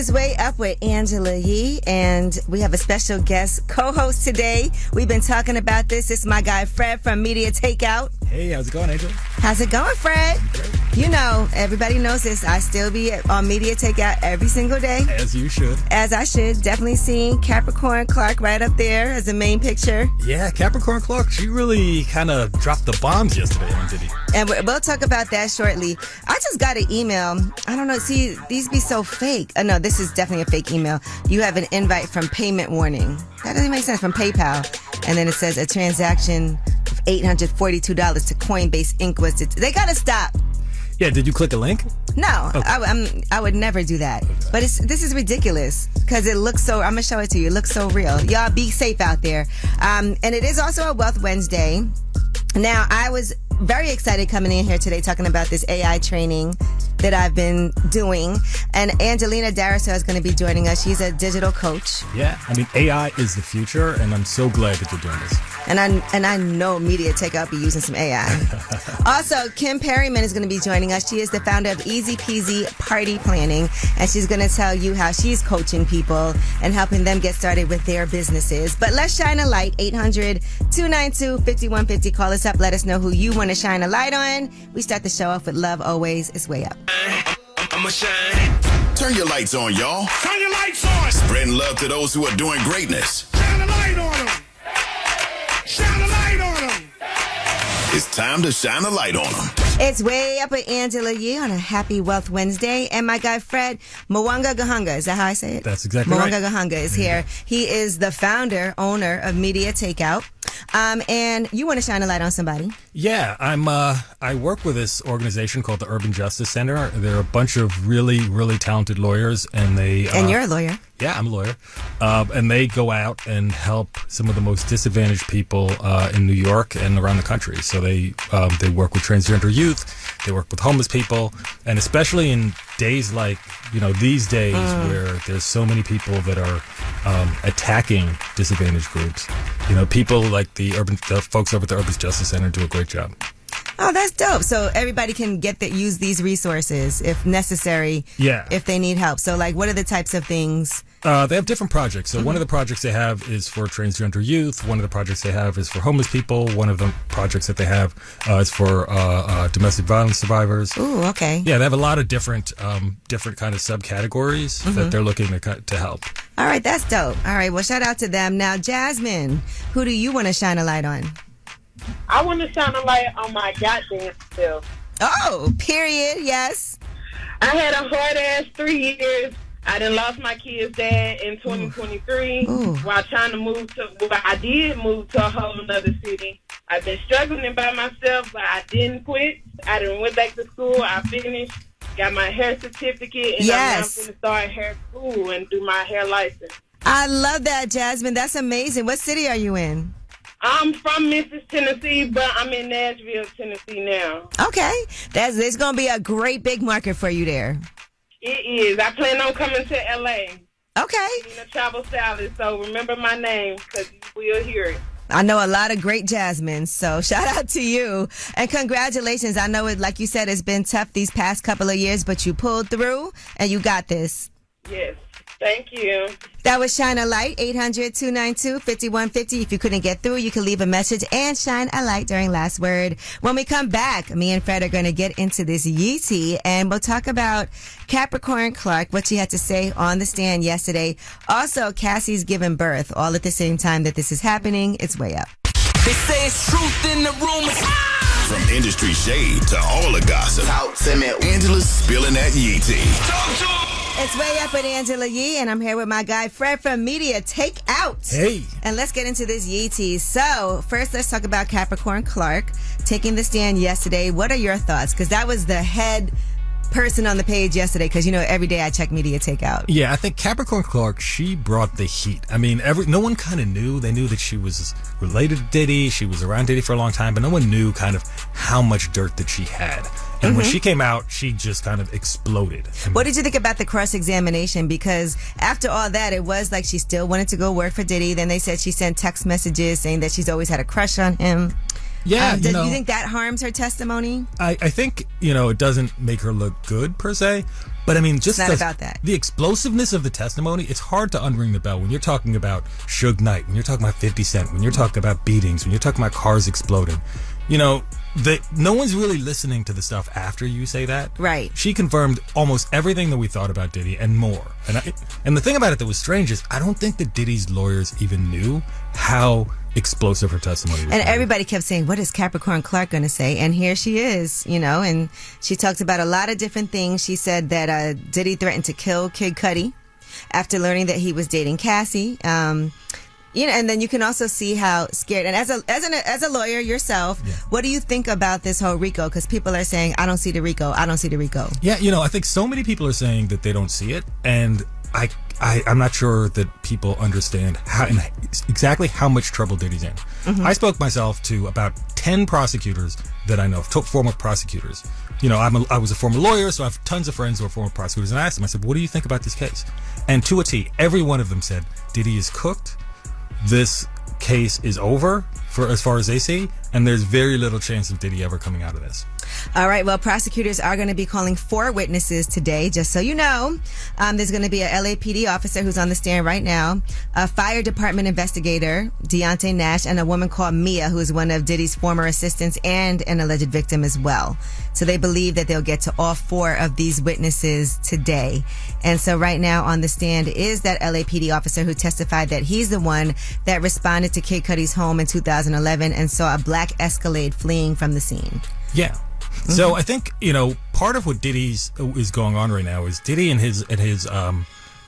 is Way Up with Angela Yee, and we have a special guest co-host today. We've been talking about this. It's my guy Fred from Media Takeout. Hey, how's it going, Angel? How's it going, Fred? Great. You know, everybody knows this. I still be on Media Takeout every single day. As you should. As I should. Definitely seeing Capricorn Clark right up there as the main picture. Yeah, Capricorn Clark, she really kind of dropped the bombs yesterday, didn't he? And we'll talk about that shortly. I just got an email. I don't know. See, these be so fake. No, this is definitely a fake email. You have an invite from Payment Warning. That doesn't make sense. From PayPal. And then it says a transaction of $842 to Coinbase Inc. was they got to stop. Yeah, did you click a link? No, Okay. I would never do that. But this is ridiculous because it looks so, I'm going to show it to you. It looks so real. Y'all be safe out there. And it is also a Wealth Wednesday. Now, I was very excited coming in here today talking about this AI training that I've been doing. And Angelina Dariso is going to be joining us. She's a digital coach. Yeah, I mean, AI is the future, and I'm so glad that you're doing this. And I know Media Takeout be using some AI. Also, Kim Perrymond is going to be joining us. She is the founder of EZPZ Party Planning, and she's going to tell you how she's coaching people and helping them get started with their businesses. But let's shine a light. 800-292-5150. Call us up. Let us know who you want to shine a light on. We start the show off with Love Always is Way Up. I'ma shine. Turn your lights on, y'all. Turn your lights on. Spreading love to those who are doing greatness. Shine a light on them. Shine a light on them. It's time to shine a light on them. It's Way Up with Angela Yee on a happy Wealth Wednesday. And my guy Fred Mwanga Gahunga, is that how I say it? That's exactly Mwanga right. Gahunga is here. He is the founder, owner of Media Takeout. And you want to shine a light on somebody. Yeah, I work with this organization called the Urban Justice Center. They're a bunch of really, really talented lawyers, and they... And you're a lawyer. Yeah, I'm a lawyer. And they go out and help some of the most disadvantaged people in New York and around the country. So they work with transgender youth, they work with homeless people, and especially in days like, these days where there's so many people that are attacking disadvantaged groups. People like the folks over at the Urban Justice Center do a great job. Oh, that's dope. So everybody can use these resources if necessary. Yeah. If they need help. So, what are the types of things? They have different projects. So one of the projects they have is for transgender youth. One of the projects they have is for homeless people. One of the projects that they have is for domestic violence survivors. Ooh, okay. Yeah, they have a lot of different kind of subcategories that they're looking to help. All right, that's dope. All right, well, shout out to them. Now, Jasmine, who do you want to shine a light on? I want to shine a light on my goddamn self. Oh, period, yes. I had a hard-ass 3 years. I done lost my kid's dad in 2023 while trying to I did move to a whole other city. I've been struggling by myself, but I didn't quit. I done went back to school. I finished, got my hair certificate, and I'm going to start hair school and do my hair license. I love that, Jasmine. That's amazing. What city are you in? I'm from Memphis, Tennessee, but I'm in Nashville, Tennessee now. Okay. There's going to be a great big market for you there. It is. I plan on coming to L.A. Okay. Eating a travel salad, so remember my name because you will hear it. I know a lot of great Jasmine, so shout out to you. And congratulations. I know it, like you said, it's been tough these past couple of years, but you pulled through and you got this. Yes. Thank you. That was Shine a Light, 800-292-5150. If you couldn't get through, you can leave a message and shine a light during last word. When we come back, me and Fred are going to get into this yee tea, and we'll talk about Capricorn Clark, what she had to say on the stand yesterday. Also, Cassie's giving birth, all at the same time that this is happening. It's Way Up. They say it's truth in the room. From industry shade to all the gossip, Angela's spilling that yee tea. It's Way Up with Angela Yee, and I'm here with my guy Fred from Media Takeout. Hey. And let's get into this yee tea. So, first let's talk about Capricorn Clark taking the stand yesterday. What are your thoughts? Because that was the head person on the page yesterday, because every day I check Media Takeout. Yeah, I think Capricorn Clark, she brought the heat. I mean, no one kind of knew. They knew that she was related to Diddy. She was around Diddy for a long time, but no one knew kind of how much dirt that she had. And when she came out, she just kind of exploded. What did you think about the cross-examination? Because after all that, it was like she still wanted to go work for Diddy. Then they said she sent text messages saying that she's always had a crush on him. Yeah, Do you think that harms her testimony? I think, it doesn't make her look good per se, but I mean, just it's not about that. The explosiveness of the testimony, it's hard to unring the bell when you're talking about Suge Knight, when you're talking about 50 Cent, when you're talking about beatings, when you're talking about cars exploding. No one's really listening to the stuff after you say that. Right. She confirmed almost everything that we thought about Diddy and more. And the thing about it that was strange is I don't think that Diddy's lawyers even knew how explosive her testimony was. And everybody kept saying, what is Capricorn Clark going to say? And here she is, and she talked about a lot of different things. She said that Diddy threatened to kill Kid Cudi after learning that he was dating Cassie. And then you can also see how scared. And as a lawyer yourself, what do you think about this whole RICO? Because people are saying, I don't see the RICO. I don't see the RICO. Yeah, I think so many people are saying that they don't see it, and I'm not sure that people understand exactly how much trouble Diddy's in. Mm-hmm. I spoke myself to about 10 prosecutors that I know, former prosecutors. I was a former lawyer, so I have tons of friends who are former prosecutors, and I asked them, I said, what do you think about this case? And to a T, every one of them said, Diddy is cooked. This case is over for as far as they see, and there's very little chance of Diddy ever coming out of this. All right. Well, prosecutors are going to be calling 4 witnesses today, just so you know. There's going to be a LAPD officer who's on the stand right now, a fire department investigator, Deontay Nash, and a woman called Mia, who is one of Diddy's former assistants and an alleged victim as well. So they believe that they'll get to all 4 of these witnesses today. And so right now on the stand is that LAPD officer who testified that he's the one that responded to Kid Cudi's home in 2011 and saw a black Escalade fleeing from the scene. Yeah. Mm-hmm. So I think, part of what is going on right now is Diddy and his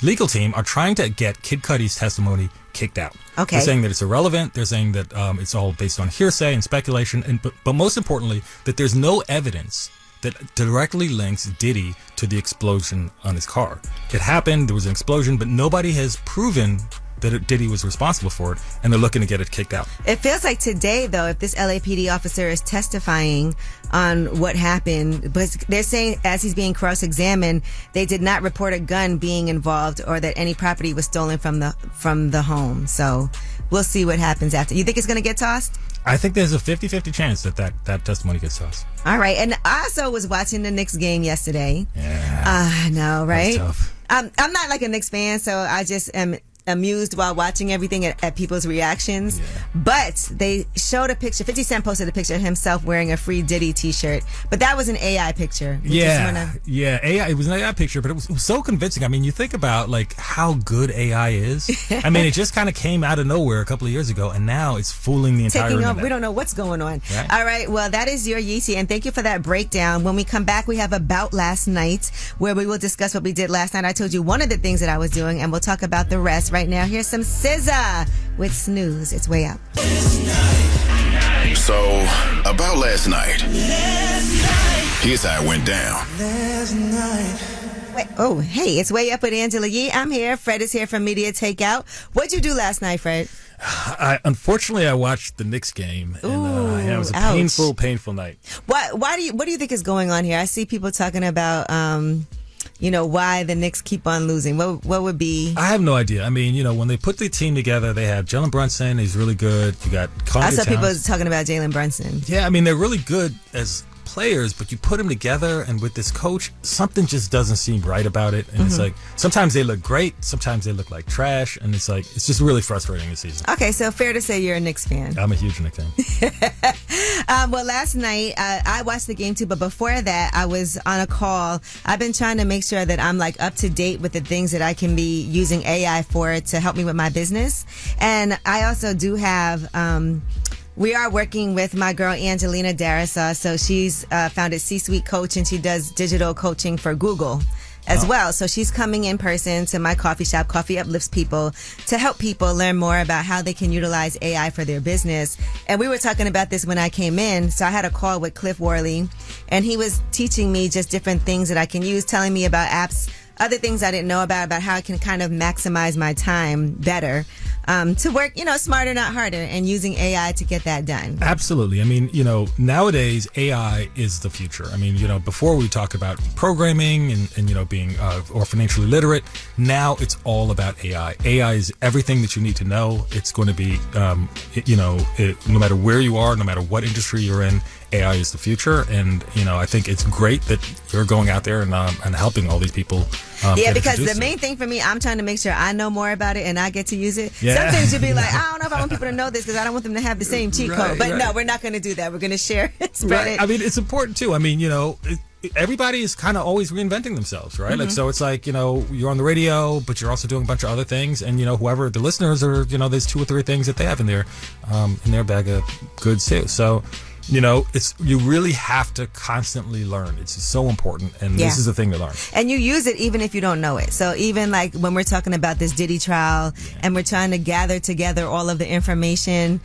legal team are trying to get Kid Cudi's testimony kicked out. Okay. They're saying that it's irrelevant. They're saying that it's all based on hearsay and speculation. But most importantly, that there's no evidence that directly links Diddy to the explosion on his car. It happened. There was an explosion, but nobody has proven that Diddy was responsible for it, and they're looking to get it kicked out. It feels like today, though, if this LAPD officer is testifying on what happened, but they're saying as he's being cross-examined, they did not report a gun being involved or that any property was stolen from the home. So we'll see what happens after. You think it's going to get tossed? I think there's a 50-50 chance that testimony gets tossed. All right. And I also was watching the Knicks game yesterday. Yeah. I know, right? That's tough. I'm not like a Knicks fan, so I just am amused while watching everything at people's reactions. Yeah. But they showed a picture. 50 Cent posted a picture of himself wearing a Free Diddy t-shirt. But that was an AI picture. Yeah, AI. It was an AI picture, but it was so convincing. I mean, you think about like how good AI is. I mean, it just kind of came out of nowhere a couple of years ago, and now it's fooling the entire internet. We don't know what's going on. Right. All right, well, that is your Yeezy, and thank you for that breakdown. When we come back, we have About Last Night, where we will discuss what we did last night. I told you one of the things that I was doing, and we'll talk about the rest. Right now, here's some SZA with Snooze. It's way up. So, about last night. Here's how it went down. Oh, hey, it's Way Up with Angela Yee. I'm here. Fred is here from Media Takeout. What'd you do last night, Fred? Unfortunately, I watched the Knicks game, and it was a painful night. What do you think is going on here? I see people talking about why the Knicks keep on losing. What would be? I have no idea. I mean, when they put the team together, they had Jalen Brunson. He's really good. You got I saw people talking about Jalen Brunson. Yeah, I mean, they're really good as players, but you put them together, and with this coach, something just doesn't seem right about it. And it's like sometimes they look great, sometimes they look like trash, and it's just really frustrating this season. Okay, so fair to say you're a Knicks fan. I'm a huge Knicks fan. Well, last night I watched the game too, but before that I was on a call. I've been trying to make sure that I'm like up to date with the things that I can be using AI for to help me with my business. And I also do have we are working with my girl Angelina Darasaw. So she's founded C-Suite Coach, and she does digital coaching for Google as well. So she's coming in person to my coffee shop, Coffee Uplifts People, to help people learn more about how they can utilize AI for their business. And we were talking about this when I came in. So I had a call with Cliff Worley, and he was teaching me just different things that I can use, telling me about apps, other things I didn't know about how I can kind of maximize my time better. to work, smarter, not harder, and using AI to get that done. Absolutely. I mean, nowadays AI is the future. I mean, before we talk about programming and being or financially literate, now it's all about AI. AI is everything that you need to know. It's going to be, no matter where you are, no matter what industry you're in, AI is the future. And, I think it's great that you're going out there and helping all these people. Because the main thing for me, I'm trying to make sure I know more about it and I get to use it. Yeah. Some things you'll be like, I don't know if I want people to know this because I don't want them to have the same cheat code. But no, we're not going to do that. We're going to share it, spread it. I mean, it's important too. I mean, everybody is kind of always reinventing themselves, right? Like, so it's like, you're on the radio, but you're also doing a bunch of other things. And, whoever the listeners are, there's 2 or 3 things that they have in their bag of goods too. So, you really have to constantly learn. It's so important. And this is the thing to learn. And you use it even if you don't know it. So even like when we're talking about this Diddy trial and we're trying to gather together all of the information,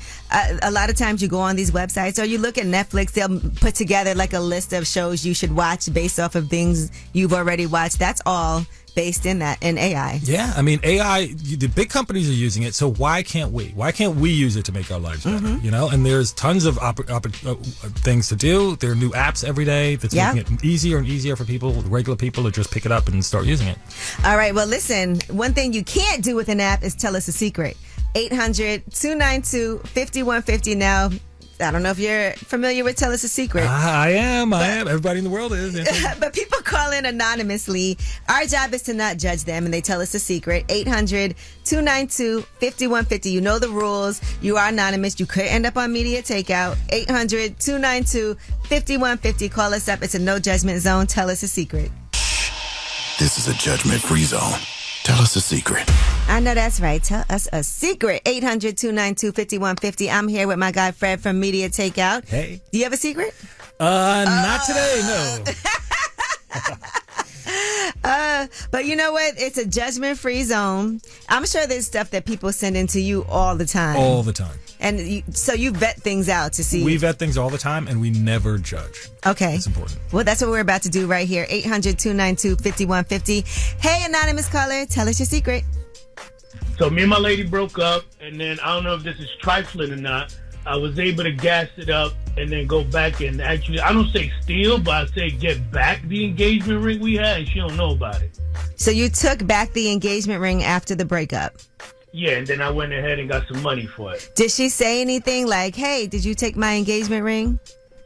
a lot of times you go on these websites or you look at Netflix, they'll put together like a list of shows you should watch based off of things you've already watched. That's all based in AI. Yeah, I mean, AI, the big companies are using it, so why can't we? Why can't we use it to make our lives better? And there's tons of things to do. There are new apps every day that's making it easier and easier for regular people to just pick it up and start using it. All right, well, listen, one thing you can't do with an app is tell us a secret. 800-292-5150 now. I don't know if you're familiar with Tell Us a Secret. I am. Everybody in the world is. But people call in anonymously. Our job is to not judge them, and they tell us a secret. 800-292-5150. You know the rules. You are anonymous. You could end up on media takeout. 800-292-5150. Call us up. It's a no judgment zone. Tell us a secret. This is a judgment-free zone. Tell us a secret. I know that's right. Tell us a secret. 800-292-5150. I'm here with my guy Fred from Media Takeout. Hey. Do you have a secret? Not today, no. But you know what? It's a judgment-free zone. I'm sure there's stuff that people send into you all the time. All the time. And so you vet things out to see. We vet things all the time, and we never judge. Okay. It's important. Well, that's what we're about to do right here. 800-292-5150. Hey, anonymous caller, tell us your secret. So me and my lady broke up, and then I don't know if this is trifling or not. I was able to gas it up and then go back and actually, I don't say steal, but I say get back the engagement ring we had, and she don't know about it. So you took back the engagement ring after the breakup? Yeah, and then I went ahead and got some money for it. Did she say anything like, hey, did you take my engagement ring?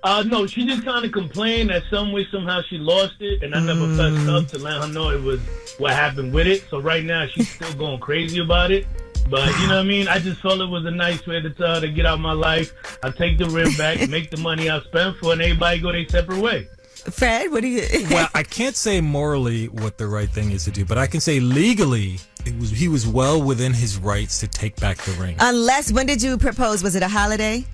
No, she just kind of complained that some way, somehow she lost it, and I never fessed up to let her know it was what happened with it. So right now, she's still going crazy about it. But, you know what I mean? I just felt it was a nice way to tell her to get out of my life. I take the ring back, make the money I spent for it, and everybody go their separate way. Fred, what do you... Well, I can't say morally what the right thing is to do, but I can say legally, he was well within his rights to take back the ring. Unless, when did you propose? Was it a holiday?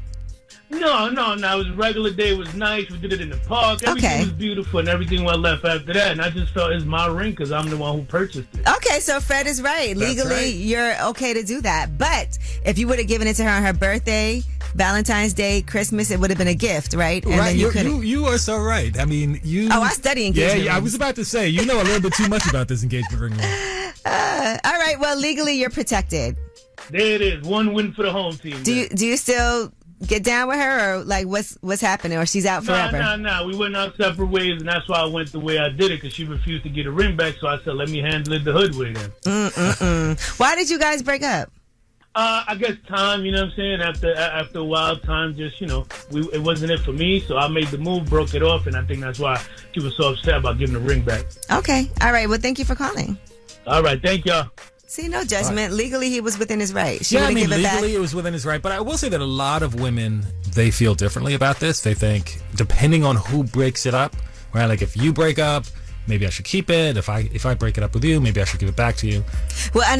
No. It was a regular day. It was nice. We did it in the park. Everything was beautiful, and everything went left after that. And I just felt it's my ring because I'm the one who purchased it. Okay, so Fred is right. Legally, right. You're okay to do that. But if you would have given it to her on her birthday, Valentine's Day, Christmas, it would have been a gift, right? And right. then you are so right. I mean, you... Oh, I study engagement rings. Yeah, I was about to say, you know a little bit too much about this engagement ring. All right, well, legally, you're protected. There it is. One win for the home team. Do you still get down with her, or like what's happening, or she's out forever? No. We went our separate ways, and that's why I went the way I did it, because she refused to get a ring back. So I said, let me handle it the hood way then. Why did you guys break up? I guess time, you know what I'm saying? After a while, time just, it wasn't it for me. So I made the move, broke it off, and I think that's why she was so upset about giving the ring back. Okay. All right. Well, thank you for calling. All right. Thank y'all. See, no judgment. Right. Legally, he was within his right. She legally, it was within his right. But I will say that a lot of women, they feel differently about this. They think, depending on who breaks it up, right? Like if you break up, maybe I should keep it. If I break it up with you, maybe I should give it back to you. Well, I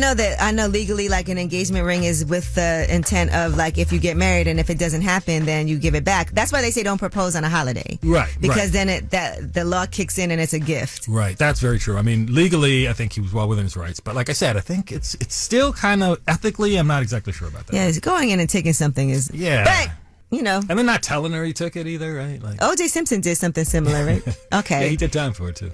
know legally, like an engagement ring is with the intent of like if you get married and if it doesn't happen, then you give it back. That's why they say don't propose on a holiday. Right. Because then the law kicks in and it's a gift. Right. That's very true. I mean, legally, I think he was well within his rights. But like I said, I think it's still kind of ethically, I'm not exactly sure about that. Yeah, going in and taking something is... Yeah. But, and then not telling her he took it either, right? Like O.J. Simpson did something similar, right? Okay. Yeah, he did time for it too.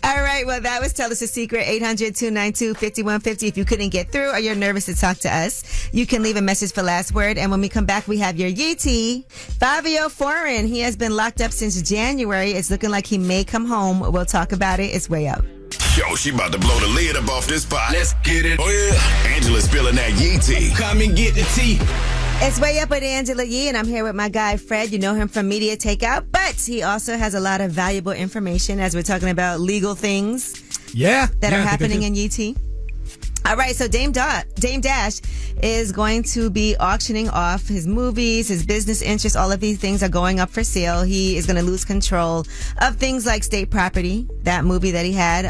All right. Well, that was Tell Us a Secret, 800-292-5150. If you couldn't get through or you're nervous to talk to us, you can leave a message for last word. And when we come back, we have your Yeetie. Fabio Foreign. He has been locked up since January. It's looking like he may come home. We'll talk about it. It's way up. Yo, she about to blow the lid up off this pot. Let's get it. Oh, yeah. Angela's spilling that Yee tea. Come and get the tea. It's Way Up with Angela Yee, and I'm here with my guy, Fred. You know him from Media Takeout, but he also has a lot of valuable information as we're talking about legal things that are happening in UT. All right, so Dame Dash is going to be auctioning off his movies, his business interests. All of these things are going up for sale. He is going to lose control of things like state property, that movie that he had.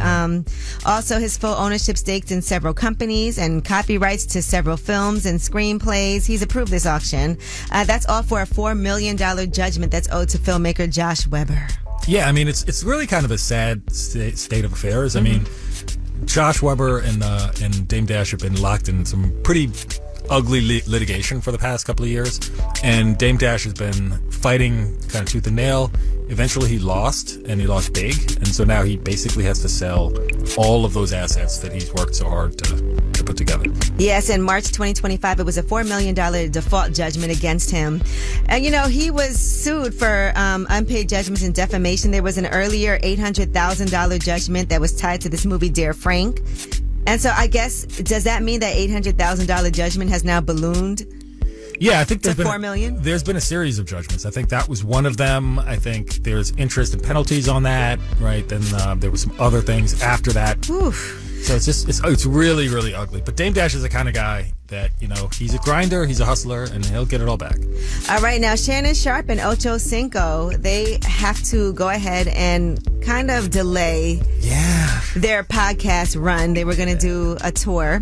Also, his full ownership stakes in several companies and copyrights to several films and screenplays. He's approved this auction. That's all for a $4 million judgment that's owed to filmmaker Josh Weber. Yeah, I mean, it's really kind of a sad state of affairs. I mean, Josh Weber and Dame Dash have been locked in some pretty ugly litigation for the past couple of years, and Dame Dash has been fighting kind of tooth and nail. Eventually he lost, and he lost big, and so now he basically has to sell all of those assets that he's worked so hard to put together. Yes, in March 2025, it was a $4 million default judgment against him. And, you know, he was sued for unpaid judgments and defamation. There was an earlier $800,000 judgment that was tied to this movie, Dear Frank. And so I guess, does that mean that $800,000 judgment has now ballooned? Yeah, I think to $4 million? There's been a series of judgments. I think that was one of them. I think there's interest and penalties on that, right? Then there was some other things after that. Oof. So it's really, really ugly. But Dame Dash is the kind of guy that, you know, he's a grinder, he's a hustler, and he'll get it all back. All right, now Shannon Sharp and Ocho Cinco, they have to go ahead and kind of delay their podcast run. They were going to do a tour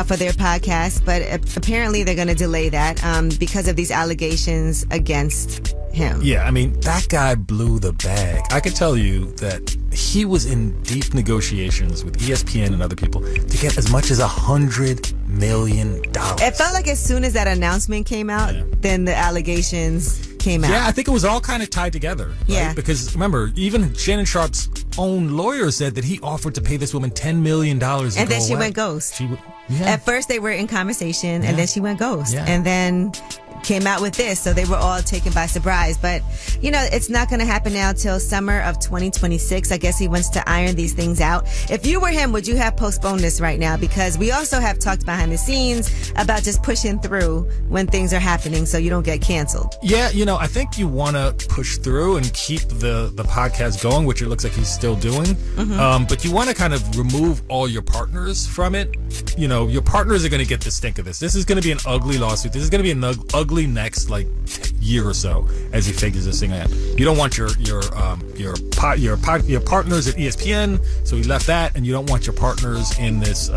for their podcast, but apparently they're going to delay that because of these allegations against him. Yeah, I mean, that guy blew the bag. I could tell you that he was in deep negotiations with ESPN and other people to get as much as $100 million. It felt like as soon as that announcement came out, then the allegations came out. Yeah, I think it was all kind of tied together. Right? Yeah. Because remember, even Shannon Sharp's own lawyer said that he offered to pay this woman $10 million. And then she went ghost. At first they were in conversation, and then she went ghost. And then came out with this, so they were all taken by surprise. But, you know, it's not going to happen now till summer of 2026. I guess he wants to iron these things out. If you were him, would you have postponed this right now? Because we also have talked behind the scenes about just pushing through when things are happening so you don't get canceled. Yeah, you know, I think you want to push through and keep the podcast going, which it looks like he's still doing. But you want to kind of remove all your partners from it. You know, your partners are going to get the stink of this. This is going to be an ugly lawsuit. This is going to be an ugly next year or so as he figures this thing out. You don't want your partners at ESPN, so he left that, and you don't want your partners in this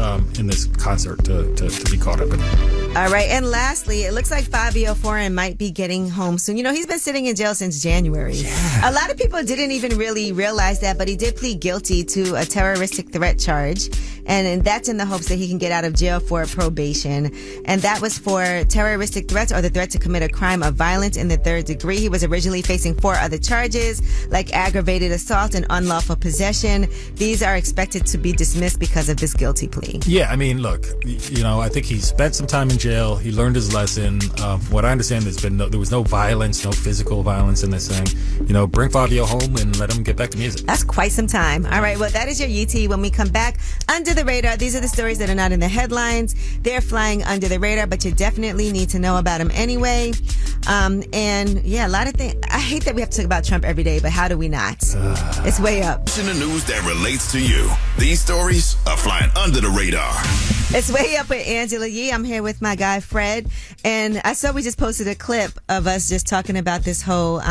concert to be caught up in it. All right, and lastly, it looks like Fabio Foreign might be getting home soon. You know, he's been sitting in jail since January. A lot of people didn't even really realize that, but he did plead guilty to a terroristic threat charge, and that's in the hopes that he can get out of jail for probation. And that was for terroristic threats or the threat to commit a crime of violence in the third degree. He was originally facing 4 other charges, like aggravated assault and unlawful possession. These are expected to be dismissed because of this guilty plea. Yeah, I mean, look, you know, I think he spent some time in jail. He learned his lesson. What I understand, there was no violence, no physical violence in this thing. You know, bring Fabio home and let him get back to music. That's quite some time. All right, well, that is your UT. When we come back, under the radar, these are the stories that are not in the headlines. They're flying under the radar, but you definitely need to know about them anyway. And yeah, a lot of things. I hate that we have to talk about Trump every day, but how do we not? It's way up. In the news that relates to you. These stories are flying under the radar. It's Way Up with Angela Yee. I'm here with my guy, Fred. And I saw we just posted a clip of us just talking about this whole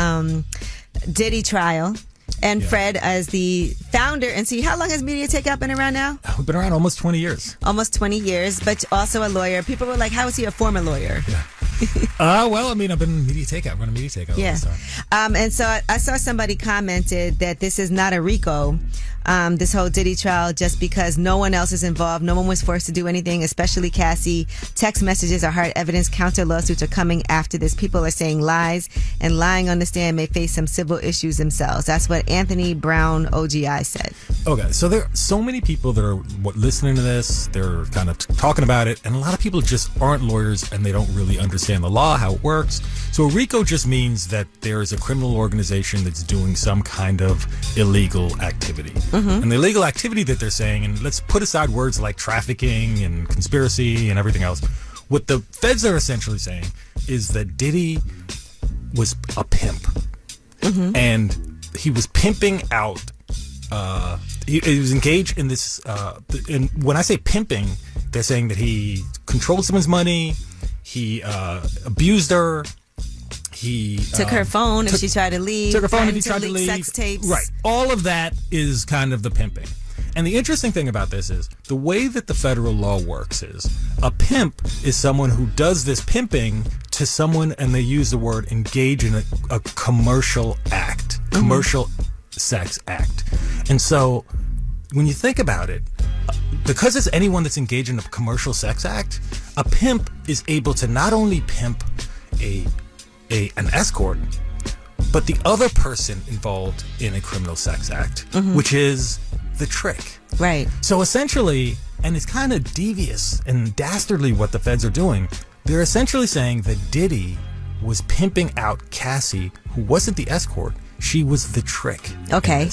Diddy trial. And Fred, as the founder, and see, how long has Media Takeout been around now? We've been around almost 20 years. Almost 20 years, but also a lawyer. People were like, how is he a former lawyer? Yeah. Well, I mean, I've been running Media Takeout. Yeah. And so I saw somebody commented that this is not a RICO. this whole Diddy trial just because no one else is involved. No one was forced to do anything, especially Cassie. Text messages are hard evidence. Counter lawsuits are coming after this. People are saying lies, and lying on the stand may face some civil issues themselves. That's what Anthony Brown, OGI, said. Okay, so there are so many people that are listening to this. They're kind of talking about it, and a lot of people just aren't lawyers and they don't really understand the law, how it works. So a RICO just means that there is a criminal organization that's doing some kind of illegal activity. And the illegal activity that they're saying, and let's put aside words like trafficking and conspiracy and everything else, what the feds are essentially saying is that Diddy was a pimp. And he was pimping out, he was engaged in this, and when I say pimping, they're saying that he controlled someone's money, he abused her, he took her phone if she tried to leave. Took her phone if he tried to leave. Sex tapes. Right. All of that is kind of the pimping. And the interesting thing about this is the way that the federal law works is a pimp is someone who does this pimping to someone, and they use the word engage in a commercial act, commercial sex act. And so when you think about it, because it's anyone that's engaged in a commercial sex act, a pimp is able to not only pimp an escort, but the other person involved in a criminal sex act, which is the trick. Right. So essentially, and it's kind of devious and dastardly what the feds are doing, they're essentially saying that Diddy was pimping out Cassie, who wasn't the escort, she was the trick. Okay.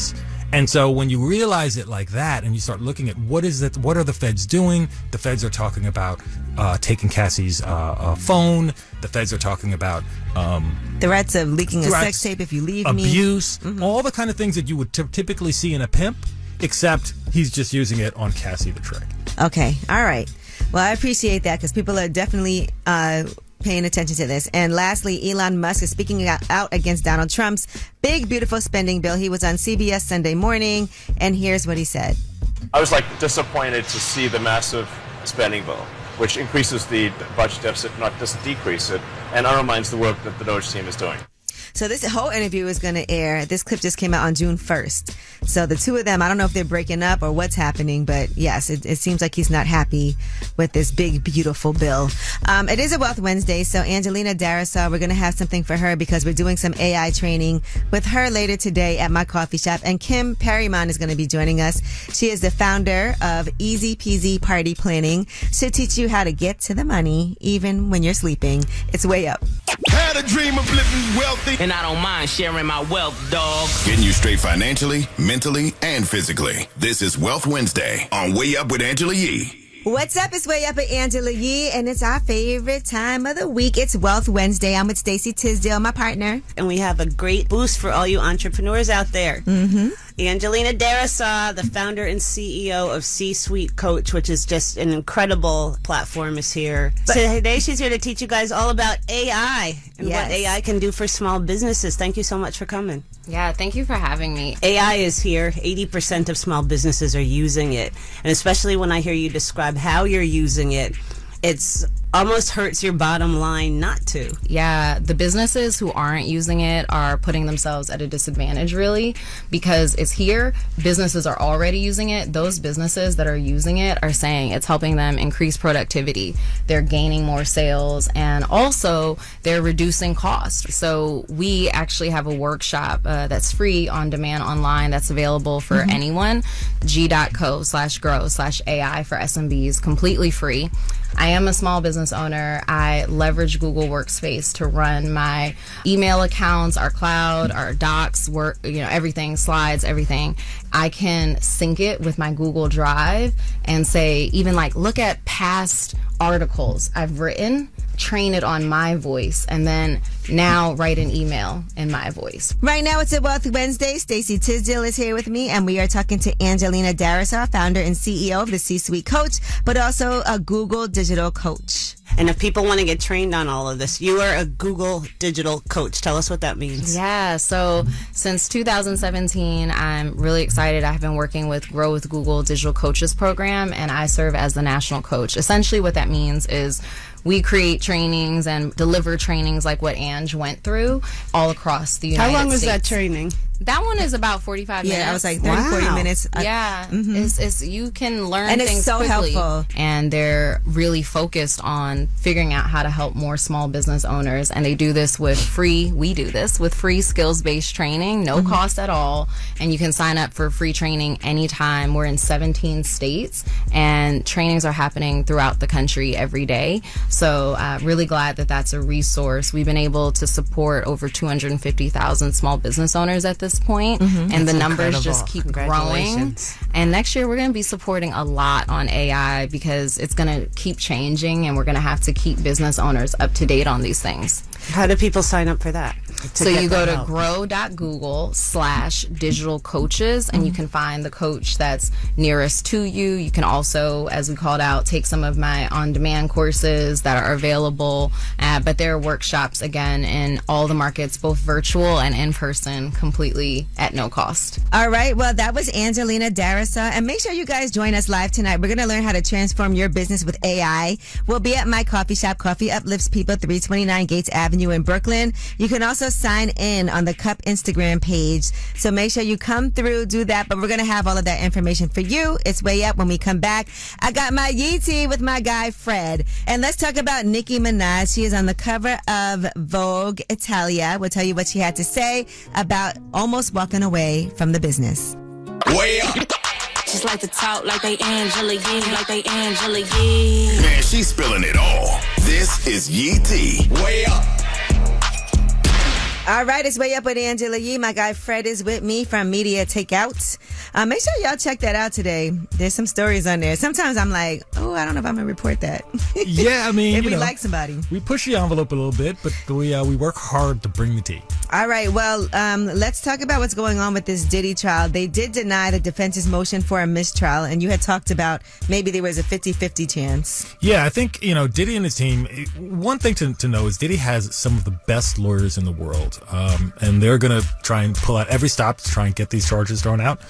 And so when you realize it like that and you start looking at what are the feds doing, the feds are talking about taking Cassie's phone. The feds are talking about threats of leaking a sex tape if you leave abuse, all the kind of things that you would typically see in a pimp, except he's just using it on Cassie the trick. Okay. All right. Well, I appreciate that because people are definitely paying attention to this. And lastly, Elon Musk is speaking out against Donald Trump's big, beautiful spending bill. He was on CBS Sunday morning, and here's what he said. I was disappointed to see the massive spending bill, which increases the budget deficit, not just decrease it, and undermines the work that the Doge team is doing. So this whole interview is going to air. This clip just came out on June 1st. So the two of them, I don't know if they're breaking up or what's happening, but yes, it seems like he's not happy with this big, beautiful bill. It is a Wealth Wednesday, so Angelina Darasaw, we're going to have something for her because we're doing some AI training with her later today at my coffee shop. And Kim Perrymond is going to be joining us. She is the founder of EZPZ Party Planning. She'll teach you how to get to the money even when you're sleeping. It's way up. Had a dream of living wealthy. And I don't mind sharing my wealth, dog. Getting you straight financially, mentally, and physically. This is Wealth Wednesday on Way Up with Angela Yee. What's up? It's Way Up with Angela Yee, and it's our favorite time of the week. It's Wealth Wednesday. I'm with Stacey Tisdale, my partner. And we have a great boost for all you entrepreneurs out there. Angelina Darasaw, the founder and CEO of C-Suite Coach, which is just an incredible platform, is here. So today she's here to teach you guys all about AI and what AI can do for small businesses. Thank you so much for coming. Yeah, thank you for having me. AI is here. 80% of small businesses are using it. And especially when I hear you describe how you're using it, it's almost hurts your bottom line not to. Yeah, the businesses who aren't using it are putting themselves at a disadvantage, really, because it's here. Businesses are already using it. Those businesses that are using it are saying it's helping them increase productivity. They're gaining more sales, and also they're reducing costs. So we actually have a workshop that's free on demand online that's available for anyone. g.co/grow/AI for SMBs, completely free. I am a small business owner. I leverage Google Workspace to run my email accounts, our cloud, our docs, work, everything, slides, everything. I can sync it with my Google Drive and say, even look at past articles I've written, train it on my voice, and then now write an email in my voice. Right now it's a Wealth Wednesday. Stacey Tisdale is here with me, and we are talking to Angelina Darasaw, founder and CEO of the C-Suite Coach, but also a Google Digital Coach. And if people want to get trained on all of this, you are a Google Digital Coach. Tell us what that means. Yeah, so since 2017, I'm really excited. I've been working with Grow with Google Digital Coaches program, and I serve as the national coach. Essentially what that means is we create trainings and deliver trainings like what Ange went through all across the United States. How long was that training? That one is about 45 minutes. Yeah, I was like 30, 40 minutes. Yeah, it's you can learn and things it's so quickly. helpful. And they're really focused on figuring out how to help more small business owners. And they do this with free. We do this with free skills-based training, no cost at all. And you can sign up for free training anytime. We're in 17 states, and trainings are happening throughout the country every day. So really glad that that's a resource. We've been able to support over 250,000 small business owners at this point, and the numbers just keep growing. And next year we're going to be supporting a lot on AI because it's going to keep changing, and we're going to have to keep business owners up to date on these things. How do people sign up for that? So you go to grow.google/digital coaches, and you can find the coach that's nearest to you. You can also, as we called out, take some of my on-demand courses that are available. But there are workshops, again, in all the markets, both virtual and in person, completely at no cost. All right. Well, that was Angelina Darasa. And make sure you guys join us live tonight. We're going to learn how to transform your business with AI. We'll be at my coffee shop, Coffee Uplifts People, 329 Gates Avenue in Brooklyn. You can also sign in on the Cup Instagram page. So make sure you come through, do that. But we're going to have all of that information for you. It's way up when we come back. I got my Yee tea with my guy, Fred. And let's talk about Nicki Minaj. She is on the cover of Vogue Italia. We'll tell you what she had to say about almost walking away from the business. Way up. Just like to talk like they Angela Yee, like they Angela Yee. Man, she's spilling it all. This is Yee T. Way up. All right, it's Way Up with Angela Yee. My guy Fred is with me from Media Takeout. Make sure y'all check that out today. There's some stories on there. Sometimes I'm like, oh, I don't know if I'm going to report that. Yeah, I mean, if we like somebody. We push the envelope a little bit, but we work hard to bring the tea. All right, well, let's talk about what's going on with this Diddy trial. They did deny the defense's motion for a mistrial, and you had talked about maybe there was a 50-50 chance. Yeah, I think, Diddy and his team, one thing to know is Diddy has some of the best lawyers in the world. And they're going to try and pull out every stop to try and get these charges thrown out.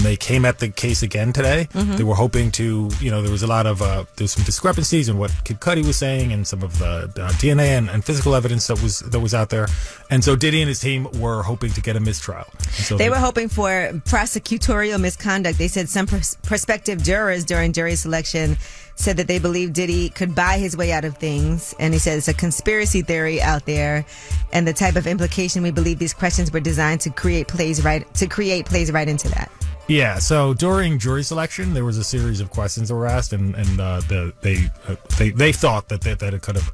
They came at the case again today. They were hoping to, there was a lot of, there's some discrepancies in what Kid Cudi was saying and some of the DNA and physical evidence that was out there. And so Diddy and his team were hoping to get a mistrial. So they were hoping for prosecutorial misconduct. They said some prospective jurors during jury selection said that they believe Diddy could buy his way out of things. And he said it's a conspiracy theory out there. And the type of implication we believe these questions were designed to create plays right into that. Yeah, so during jury selection, there was a series of questions that were asked, and they thought that it could have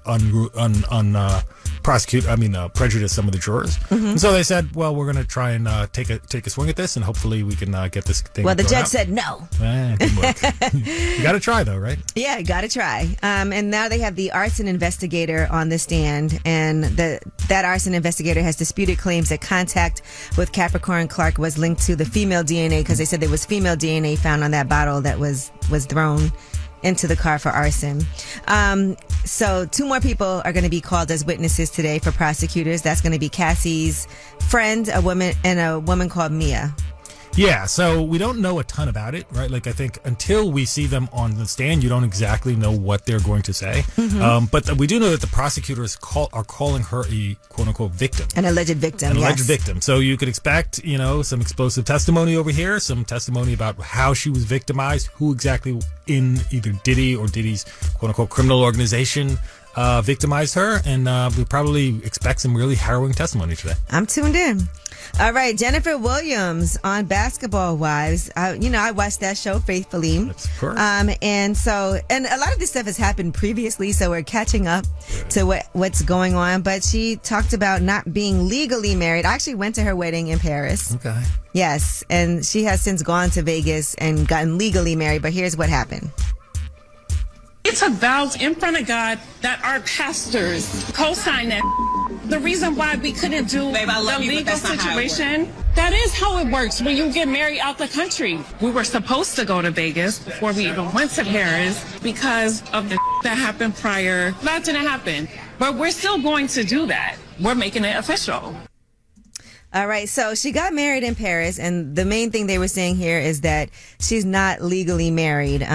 prejudice some of the jurers. And so they said, well, we're going to try and take a swing at this, and hopefully we can get this thing. Well, the judge out. said no. Didn't work. You got to try, though, right? Yeah, you got to try. And now they have the arson investigator on the stand, and that arson investigator has disputed claims that contact with Capricorn Clark was linked to the female DNA, because they said there was female DNA found on that bottle that was thrown into the car for arson. So 2 more people are going to be called as witnesses today for prosecutors. That's going to be Cassie's friend, a woman called Mia. Yeah, so we don't know a ton about it, right? Like, I think until we see them on the stand, you don't exactly know what they're going to say. But we do know that the prosecutors are calling her a quote-unquote victim. An alleged victim, alleged victim. So you could expect, some explosive testimony over here, some testimony about how she was victimized, who exactly in either Diddy or Diddy's quote-unquote criminal organization victimized her, and we probably expect some really harrowing testimony today. I'm tuned in. All right, Jennifer Williams on Basketball Wives. I watched that show faithfully. Of course. And a lot of this stuff has happened previously, so we're catching up to what's going on. But she talked about not being legally married. I actually went to her wedding in Paris. Okay. Yes, and she has since gone to Vegas and gotten legally married. But here's what happened. We took vows in front of God that our pastors co-signed that. The reason why we couldn't do the legal situation, that is how it works when you get married out the country. We were supposed to go to Vegas before we even went to Paris because of the that happened prior. That didn't happen, but we're still going to do that. We're making it official. All right, so she got married in Paris, and the main thing they were saying here is that she's not legally married.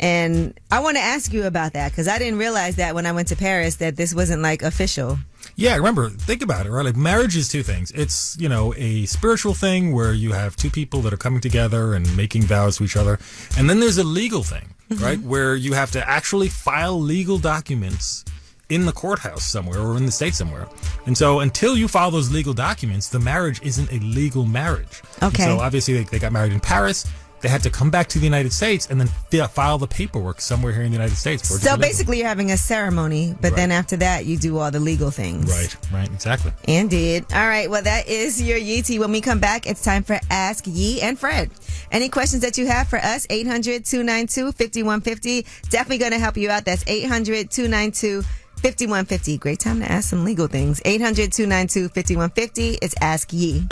And I want to ask you about that, because I didn't realize that when I went to Paris that this wasn't like official. Yeah, remember, think about it, right? Like, marriage is two things. It's, a spiritual thing where you have two people that are coming together and making vows to each other. And then there's a legal thing, right? Where you have to actually file legal documents in the courthouse somewhere or in the state somewhere. And so until you file those legal documents, the marriage isn't a legal marriage. Okay. And so obviously they got married in Paris. They had to come back to the United States and then file the paperwork somewhere here in the United States. So basically you're having a ceremony, but then after that you do all the legal things. Right, exactly. Indeed. All right, well, that is your Yee Tea. When we come back, it's time for Ask Yee and Fred. Any questions that you have for us, 800-292-5150. Definitely going to help you out. That's 800-292-5150. Great time to ask some legal things. 800-292-5150. It's Ask Yee.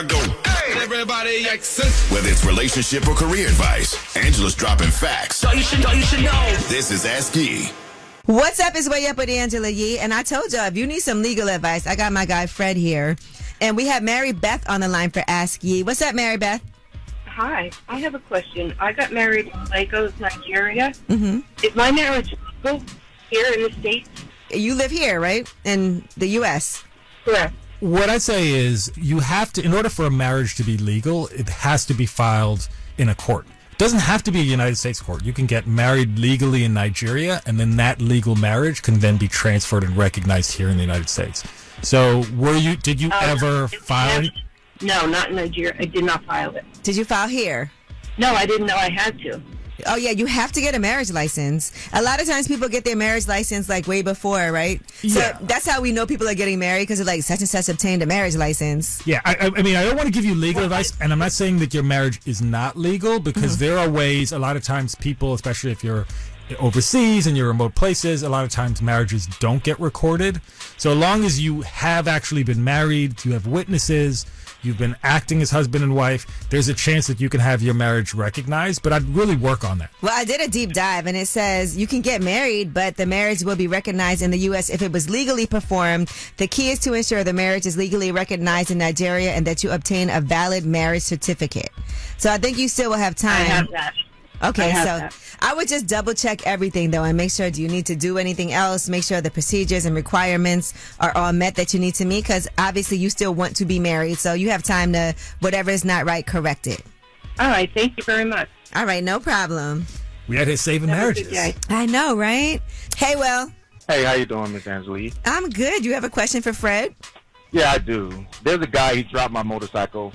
Everybody access. Whether it's relationship or career advice, Angela's dropping facts. So you should know. This is Ask Yee. What's up? It's Way Up with Angela Yee. And I told y'all, if you need some legal advice, I got my guy Fred here. And we have Mary Beth on the line for Ask Yee. What's up, Mary Beth? Hi. I have a question. I got married in Lagos, Nigeria. Is my marriage legal here in the States? You live here, right? In the U.S.? Correct. What I'd say is you have to, in order for a marriage to be legal, it has to be filed in a court. It doesn't have to be a United States court. You can get married legally in Nigeria, and then that legal marriage can then be transferred and recognized here in the United States. So did you ever file it? No, not in Nigeria. I did not file it. Did you file here? No, I didn't know I had to. Oh, yeah, you have to get a marriage license. A lot of times people get their marriage license like way before, right? Yeah. So that's how we know people are getting married, because like such and such obtained a marriage license. Yeah, I mean, I don't want to give you legal advice, and I'm not saying that your marriage is not legal, because there are ways, a lot of times people, especially if you're overseas and you're remote places, a lot of times marriages don't get recorded. So long as you have actually been married, you have witnesses, you've been acting as husband and wife, there's a chance that you can have your marriage recognized, but I'd really work on that. Well, I did a deep dive, and it says you can get married, but the marriage will be recognized in the U.S. if it was legally performed. The key is to ensure the marriage is legally recognized in Nigeria and that you obtain a valid marriage certificate. So I think you still will have time. I have that. Okay, so I would just double check everything though and make sure, do you need to do anything else? Make sure the procedures and requirements are all met that you need to meet, because obviously you still want to be married, so you have time to, whatever is not right, correct it. All right, thank you very much. All right, no problem. We had to saving marriages. I know, right? Hey, Will. Hey, how you doing, Miss Angela? I'm good. You have a question for Fred? Yeah, I do. There's a guy, he dropped my motorcycle.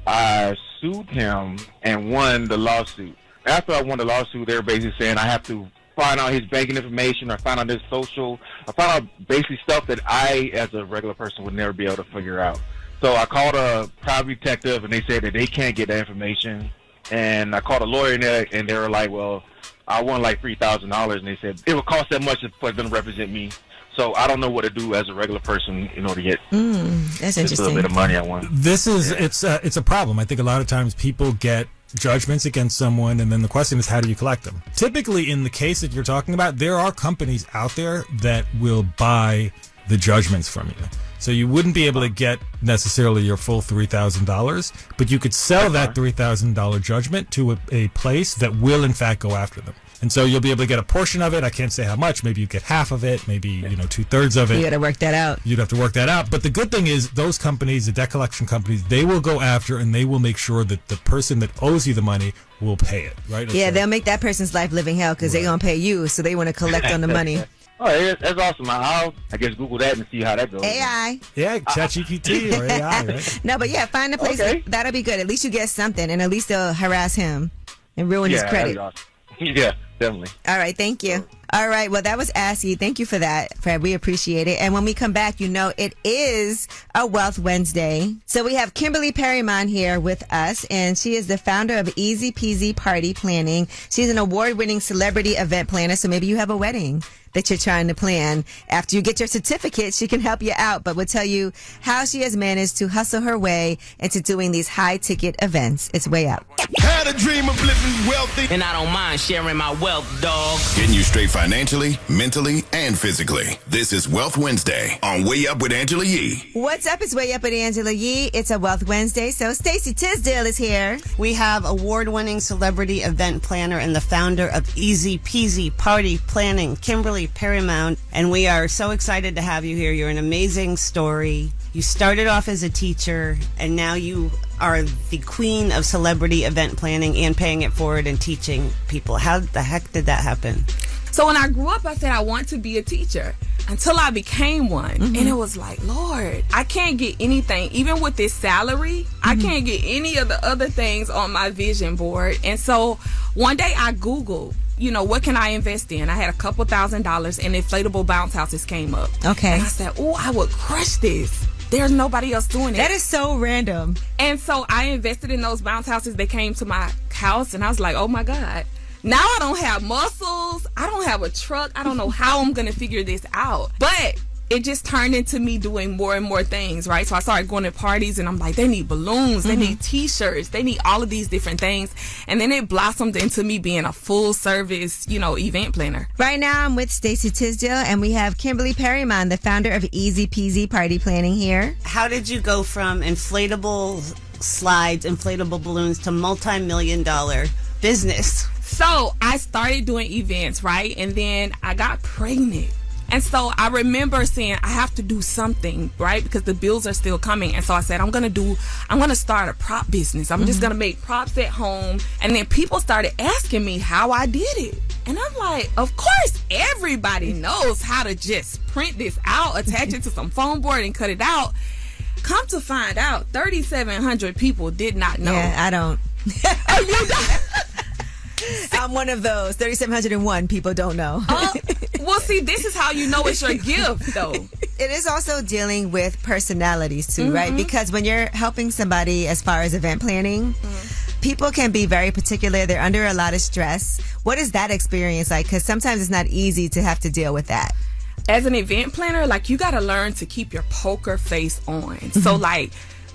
I sued him and won the lawsuit. After I won the lawsuit, they were basically saying I have to find out his banking information or find out his social. I found out basically stuff that I, as a regular person, would never be able to figure out. So I called a private detective, and they said that they can't get that information. And I called a lawyer, and they were like, well, I won like $3,000, and they said it would cost that much for them to represent me. So I don't know what to do as a regular person in order to get that's just a little bit of money I want. This is, it's a problem. I think a lot of times people get judgments against someone, and then the question is, how do you collect them? Typically, in the case that you're talking about, there are companies out there that will buy the judgments from you. So you wouldn't be able to get necessarily your full $3,000, but you could sell that $3,000 judgment to a place that will, in fact, go after them. And so you'll be able to get a portion of it. I can't say how much. Maybe you get half of it, maybe 2/3 of it. You got to work that out. You'd have to work that out. But the good thing is those companies, the debt collection companies, they will go after and they will make sure that the person that owes you the money will pay it, right? Yeah, they'll make that person's life living hell because they're going to pay you, so they want to collect on the money. Oh, that's awesome. I guess Google that and see how that goes. AI. Yeah, ChatGPT or AI, right? No, but yeah, find a place. Okay. That'll be good. At least you get something, and at least they'll harass him and ruin his credit. Awesome. Yeah, definitely. All right, thank you. All right, well, that was Assy. Thank you for that, Fred. We appreciate it. And when we come back, it is a Wealth Wednesday. So we have Kimberly Perrymond here with us, and she is the founder of EZPZ Party Planning. She's an award-winning celebrity event planner, so maybe you have a wedding that you're trying to plan. After you get your certificate, she can help you out, but we'll tell you how she has managed to hustle her way into doing these high-ticket events. It's Way Up. Had a dream of living wealthy, and I don't mind sharing my wealth, dog. Getting you straight financially, mentally, and physically. This is Wealth Wednesday on Way Up with Angela Yee. What's up? It's Way Up with Angela Yee. It's a Wealth Wednesday, so Stacey Tisdale is here. We have award-winning celebrity event planner and the founder of EZPZ Party Planning, Kimberly Perrymond, and we are so excited to have you here. You're an amazing story. You started off as a teacher, and now you are the queen of celebrity event planning and paying it forward and teaching people. How the heck did that happen? So when I grew up, I said I want to be a teacher until I became one. And it was like, Lord, I can't get anything, even with this salary, I can't get any of the other things on my vision board. And so one day I Googled, what can I invest in? I had a couple $1,000 and inflatable bounce houses came up. Okay. And I said, oh, I would crush this. There's nobody else doing it. That is so random. And so I invested in those bounce houses. They came to my house and I was like, oh my God. Now I don't have muscles. I don't have a truck. I don't know how I'm going to figure this out. But it just turned into me doing more and more things, right? So I started going to parties and I'm like, they need balloons, they need t-shirts, they need all of these different things. And then it blossomed into me being a full service, event planner. Right now I'm with Stacey Tisdale and we have Kimberly Perrymond, the founder of EZPZ Party Planning here. How did you go from inflatable slides, inflatable balloons to multi-million-dollar business? So I started doing events, right? And then I got pregnant. And so I remember saying, I have to do something, right? Because the bills are still coming. And so I said, I'm going to start a prop business. I'm just going to make props at home. And then people started asking me how I did it. And I'm like, of course, everybody knows how to just print this out, attach it to some foam board and cut it out. Come to find out, 3,700 people did not know. Yeah, I don't. Oh, you don't? I'm one of those. 3,701 people don't know. Well, see, this is how you know it's your gift, though. It is also dealing with personalities, too, right? Because when you're helping somebody as far as event planning, people can be very particular. They're under a lot of stress. What is that experience like? Because sometimes it's not easy to have to deal with that. As an event planner, you got to learn to keep your poker face on. So,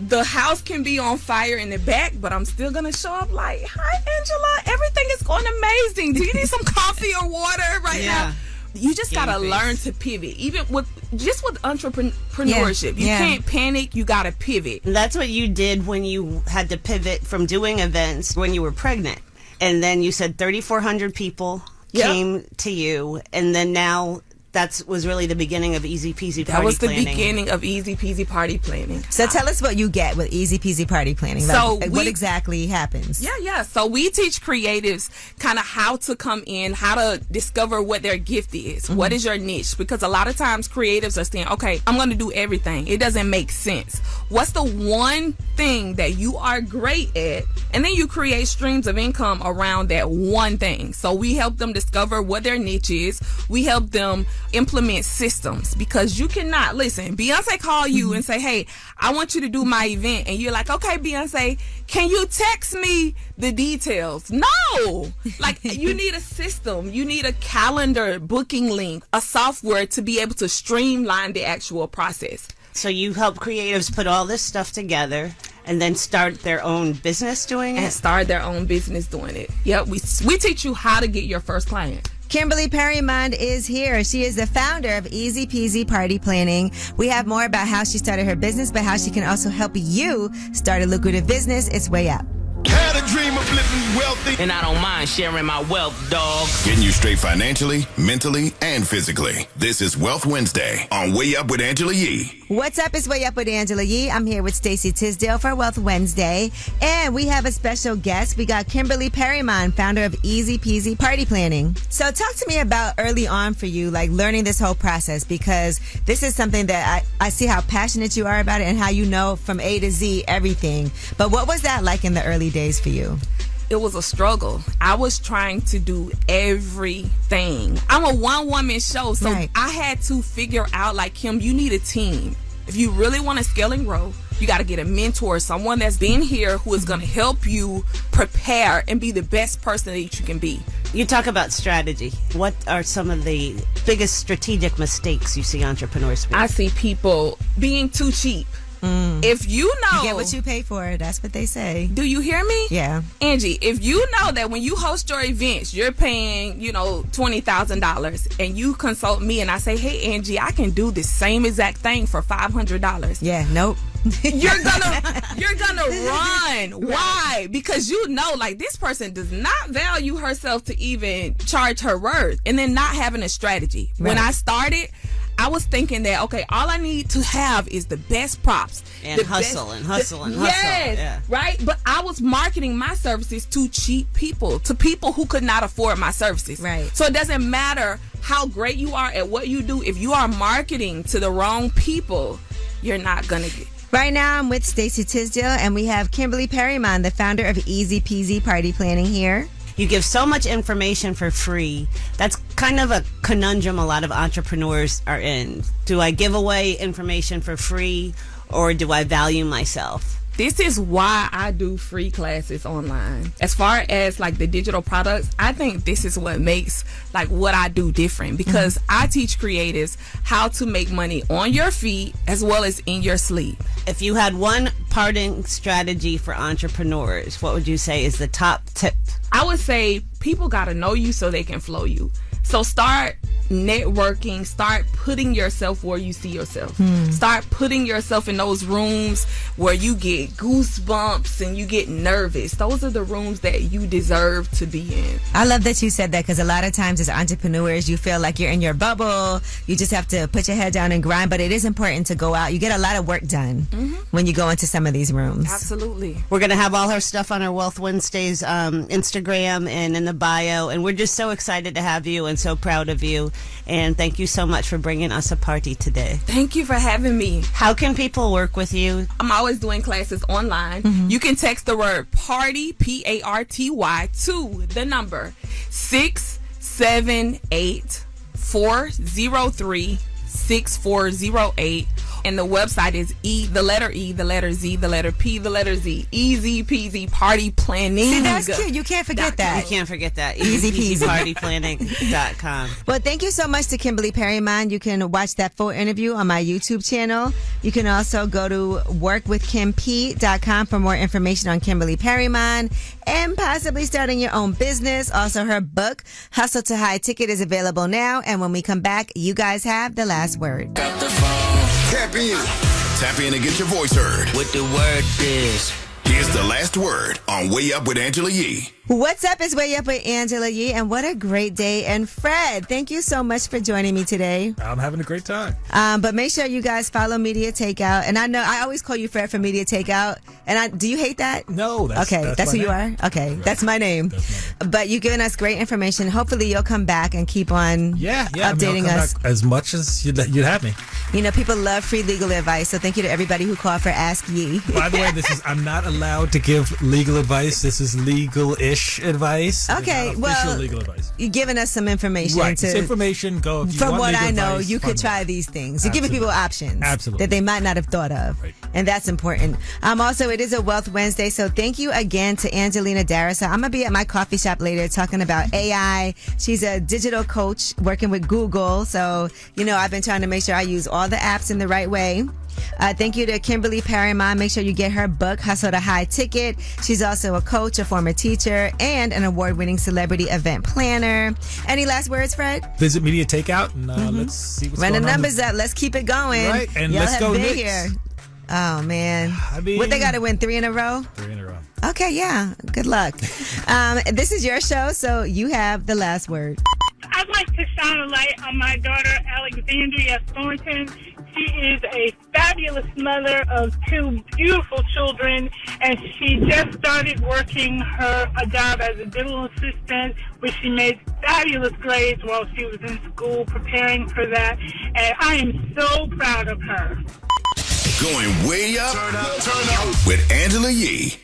the house can be on fire in the back, but I'm still going to show up like, hi, Angela, everything is going amazing. Do you need some coffee or water now? You just got to learn to pivot. Even with entrepreneurship. You can't panic. You got to pivot. That's what you did when you had to pivot from doing events when you were pregnant. And then you said 3,400 people came to you. And then now that was really the beginning of EZPZ Party Planning. That was the beginning of EZPZ Party Planning. So tell us what you get with EZPZ Party Planning. What exactly happens? Yeah. So we teach creatives kind of how to come in, how to discover what their gift is. What is your niche? Because a lot of times creatives are saying, okay, I'm going to do everything. It doesn't make sense. What's the one thing that you are great at? And then you create streams of income around that one thing. So we help them discover what their niche is. We help them implement systems, because you cannot Beyonce call you and say, hey, I want you to do my event, and you're like, okay, Beyonce, can you text me the details? No. You need a system, you need a calendar booking link, a software to be able to streamline the actual process. So you help creatives put all this stuff together and then start their own business doing it? And start their own business doing it. Yep, we teach you how to get your first client. Kimberly Perrymond is here. She is the founder of EZPZ Party Planning. We have more about how she started her business, but how she can also help you start a lucrative business. It's Way Up. Had a dream of living wealthy, and I don't mind sharing my wealth, dog. Getting you straight financially, mentally, and physically. This is Wealth Wednesday on Way Up with Angela Yee. What's up? It's Way Up with Angela Yee. I'm here with Stacey Tisdale for Wealth Wednesday. And we have a special guest. We got Kimberly Perrymond, founder of EZPZ Party Planning. So talk to me about early on for you, learning this whole process, because this is something that I see how passionate you are about it and how you know from A to Z everything. But what was that like in the early days for you? It was a struggle. I was trying to do everything. I'm a one-woman show, so I had to figure out, Kim, you need a team. If you really want to scale and grow, you got to get a mentor, someone that's been here who is going to help you prepare and be the best person that you can be. You talk about strategy. What are some of the biggest strategic mistakes you see entrepreneurs make? I see people being too cheap. If you know... You get what you pay for. That's what they say. Do you hear me? Yeah. Angie, if you know that when you host your events, you're paying, $20,000 and you consult me and I say, hey, Angie, I can do the same exact thing for $500. Yeah, nope. You're gonna run. Why? Because this person does not value herself to even charge her worth, and then not having a strategy. Right. When I started, I was thinking that, okay, all I need to have is the best props. And hustle. Yes, yeah. Right? But I was marketing my services to cheap people, to people who could not afford my services. Right. So it doesn't matter how great you are at what you do. If you are marketing to the wrong people, you're not going to get... Right now, I'm with Stacey Tisdale, and we have Kimberly Perrymond, the founder of EZPZ Party Planning here. You give so much information for free. That's kind of a conundrum a lot of entrepreneurs are in. Do I give away information for free, or do I value myself? This is why I do free classes online. As far as the digital products, I think this is what makes what I do different, because I teach creatives how to make money on your feet as well as in your sleep. If you had one parting strategy for entrepreneurs, what would you say is the top tip? I would say people got to know you so they can flow you. So start networking, start putting yourself where you see yourself. Start putting yourself in those rooms where you get goosebumps and you get nervous. Those are the rooms that you deserve to be in. I love that you said that, because a lot of times as entrepreneurs, you feel like you're in your bubble. You just have to put your head down and grind, but it is important to go out. You get a lot of work done when you go into some of these rooms. Absolutely. We're going to have all her stuff on our Wealth Wednesdays Instagram and in the bio, and we're just so excited to have you and so proud of you. And thank you so much for bringing us a party today. Thank you for having me. How can people work with you? I'm always doing classes online. You can text the word party, PARTY, to the number 678-403-6408. And the website is the letter E, the letter Z, the letter P, the letter Z. EZPZ Party Planning. See, that's cute. You can't forget that. You can't forget that. EZPZPartyPlanning.com. Well, thank you so much to Kimberly Perrymond. You can watch that full interview on my YouTube channel. You can also go to workwithkimp.com for more information on Kimberly Perrymond and possibly starting your own business. Also, her book, Hustle to High Ticket, is available now. And when we come back, you guys have the last word. Tap in. Tap in and get your voice heard. What the word is. Here's the last word on Way Up with Angela Yee. What's up? It's Way Up with Angela Yee, and what a great day. And Fred, thank you so much for joining me today. I'm having a great time. But make sure you guys follow Media Takeout. And I know I always call you Fred for Media Takeout. And do you hate that? No, that's who you are? Okay, right. That's my name. But you've given us great information. Hopefully you'll come back and keep on updating us. As much as you'd have me. People love free legal advice. So thank you to everybody who called for Ask Yee. By the way, I'm not allowed to give legal advice. This is legal-ish advice. Okay, well, legal advice. You're giving us some information. Right, it's information. Go. If you from want what I know, advice, you could try these things. You're giving people options that they might not have thought of. Right. And that's important. Also, it is a Wealth Wednesday, so thank you again to Angelina Darasa. I'm going to be at my coffee shop later talking about AI. She's a digital coach working with Google. So, I've been trying to make sure I use all the apps in the right way. Thank you to Kimberly Perrymond. Make sure you get her book, Hustle to High Ticket. She's also a coach, a former teacher, and an award-winning celebrity event planner. Any last words, Fred? Visit Media Takeout and let's see what's going on. Run the numbers up. Let's keep it going. Right, and Y'all let's go been Knicks. Here. Oh, man. What they got to win, 3 in a row? 3 in a row. Okay, yeah. Good luck. This is your show, so you have the last word. I'd like to shine a light on my daughter, Alexandria Thornton. She is a fabulous mother of 2 beautiful children, and she just started working a job as a dental assistant, which she made fabulous grades while she was in school preparing for that, and I am so proud of her. Going way up, turn up with Angela Yee.